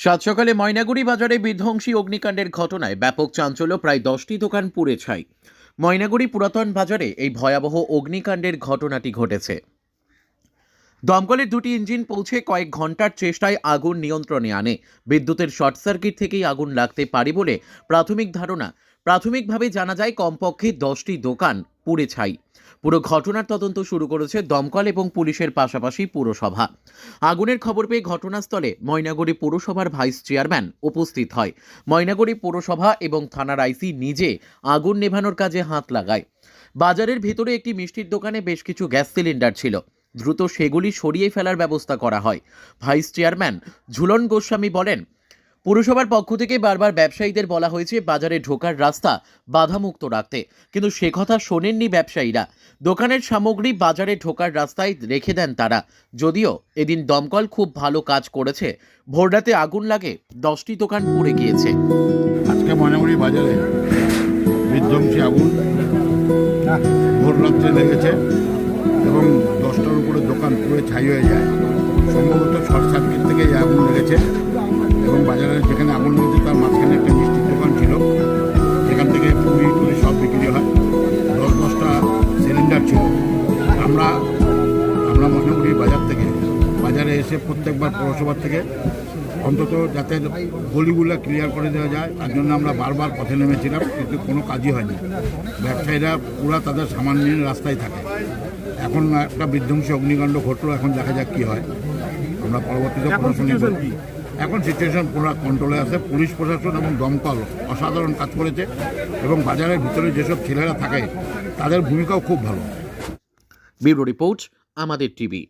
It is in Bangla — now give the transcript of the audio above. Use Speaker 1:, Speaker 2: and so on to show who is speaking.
Speaker 1: সাত সকালে ময়নাগুড়ি বাজারে বিধ্বংসী অগ্নিকাণ্ডের ঘটনায় ব্যাপক চাঞ্চল্য, প্রায় 10টি দোকান পুড়ে ছাই। ময়নাগুড়ি পুরাতন বাজারে এই ভয়াবহ অগ্নিকাণ্ডের ঘটনাটি ঘটেছে। দমকলের দুটি ইঞ্জিন পৌঁছে কয়েক ঘন্টার চেষ্টায় আগুন নিয়ন্ত্রণে আনে। বিদ্যুতের শর্ট সার্কিট থেকেই আগুন লাগতে পারে বলে প্রাথমিক ধারণা। প্রাথমিকভাবে জানা যায় কমপক্ষে 10টি দোকান পুড়ে ছাই। পুরো ঘটনার তদন্ত শুরু করেছে দমকল এবং পুলিশের পাশাপাশি পুরসভা। আগুনের খবর পেয়ে ঘটনাস্থলে ময়নাগুড়ি পুরসভার ভাইস চেয়ারম্যান উপস্থিত হয়। ময়নাগুড়ি পুরসভা এবং থানার আইসি নিজে আগুন নেভানোর কাজে হাত লাগায়। বাজারের ভেতরে একটি মিষ্টির দোকানে বেশ কিছু গ্যাস সিলিন্ডার ছিল। দ্রুত সেগুলি সরিয়ে ফেলার ব্যবস্থা করা হয়। ভাইস চেয়ারম্যান ঝুলন গোস্বামী বলেন, পুরসভার পক্ষ থেকে বারবার ব্যবসায়ীদের বলা হয়েছে বাজারে ঢোকার রাস্তা বাধামুক্ত রাখতে, কিন্তু সে কথা শোনেননি ব্যবসায়ীরা। দোকানের সামগ্রী বাজারে ঢোকার রাস্তায় রেখে দেন তারা। যদিও এদিন দমকল খুব ভালো কাজ করেছে। ভোররাতে আগুন লাগে, 10টি দোকান পুড়ে গিয়েছে।
Speaker 2: আজকে ময়নাগুড়ি বাজারে বিধ্বংসী আগুন ভোর রাত্রে লেগেছে এবং 10টার উপরে দোকান পুরো ছাই হয়ে যায়। সম্ভবত শর্ট সার্কিট থেকে এই আগুন লেগেছে এবং বাজারে যেখানে আগুন লেগেছে তার মাঝখানে একটা মিষ্টির দোকান ছিল, যেখান থেকে পুরি টুরি সব বিক্রি হয়। 10টা সিলিন্ডার ছিল। আমরা ময়নাগুড়ি বাজার থেকে বাজারে এসে প্রত্যেকবার পৌরসভার থেকে অন্তত যাতে গলিগুলো ক্লিয়ার করে দেওয়া যায় তার জন্য আমরা বারবার পথে নেমেছিলাম, কিন্তু কোনো কাজই হয়নি। ব্যবসায়ীরা পুরো তাদের সামান নিয়ে রাস্তায় থাকে। এখন একটা বিধ্বংসী অগ্নিকাণ্ড ঘটলো, এখন দেখা যাক কী হয়। আমরা পরবর্তীতে প্রশাসনিক এখন সিচুয়েশন পুরো কন্ট্রোলে আছে। পুলিশ প্রশাসন এবং দমকল অসাধারণ কাজ করেছে এবং বাজারের ভিতরে যেসব ছেলেরা থাকে তাদের ভূমিকাও খুব ভালো।
Speaker 1: ব্যুরো রিপোর্ট, আমাদের টিভি।